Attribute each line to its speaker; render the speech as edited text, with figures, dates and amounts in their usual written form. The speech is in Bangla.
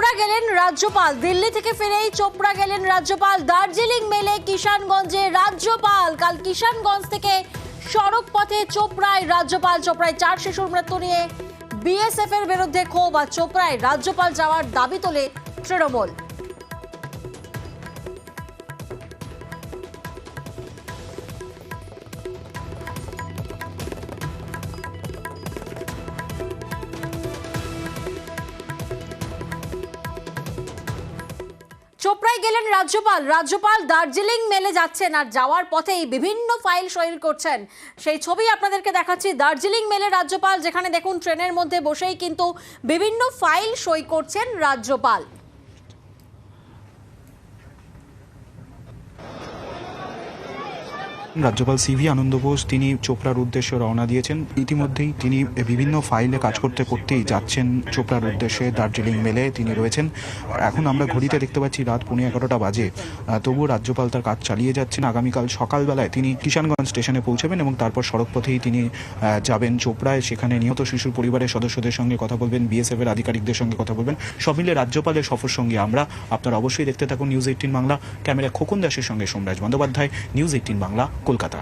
Speaker 1: চোপড়া গেলেন রাজ্যপাল। দিল্লি থেকে ফিরেই চোপড়া গেলেন রাজ্যপাল। দার্জিলিং মেলে কিষানগঞ্জে রাজ্যপাল। কাল কিষানগঞ্জ থেকে সড়ক পথে চোপড়ায় রাজ্যপাল। চোপড়ায় 4 শিশুর মৃত্যু নিয়ে বিএসএফ এর বিরুদ্ধে ক্ষোভ, আর চোপড়ায় রাজ্যপাল যাওয়ার দাবি তোলে তৃণমূল। চোপড়ায় গেলেন রাজ্যপাল। রাজ্যপাল দার্জিলিং মেলে যাচ্ছেন, আর যাওয়ার পথেই বিভিন্ন ফাইল সই করছেন। সেই ছবি আপনাদেরকে দেখাচ্ছি। দার্জিলিং মেলে রাজ্যপাল, যেখানে দেখুন ট্রেনের মধ্যে বসেই কিন্তু বিভিন্ন ফাইল সই করছেন রাজ্যপাল।
Speaker 2: রাজ্যপাল সিভি আনন্দ বোস তিনি চোপড়ার উদ্দেশ্যে রওনা দিয়েছেন। ইতিমধ্যেই তিনি বিভিন্ন ফাইলে কাজ করতে করতেই যাচ্ছেন চোপড়ার উদ্দেশ্যে। দার্জিলিং মেলে তিনি রয়েছেন। এখন আমরা ঘড়িতে দেখতে পাচ্ছি রাত 11:15 বাজে, তবুও রাজ্যপাল তার কাজ চালিয়ে যাচ্ছেন। আগামীকাল সকালবেলায় তিনি কিষানগঞ্জ স্টেশনে পৌঁছাবেন এবং তারপর সড়ক পথেই তিনি যাবেন চোপড়ায়। সেখানে নিহত শিশুর পরিবারের সদস্যদের সঙ্গে কথা বলবেন, বিএসএফ এর আধিকারিকদের সঙ্গে কথা বলবেন। সব মিলে রাজ্যপালের সফর সঙ্গে আমরা, আপনারা অবশ্যই দেখতে থাকুন নিউজ 18 বাংলা। ক্যামেরা খোকন দাসের সঙ্গে সোমরাজ বন্দ্যোপাধ্যায়, নিউজ 18 বাংলা, কলকাতা।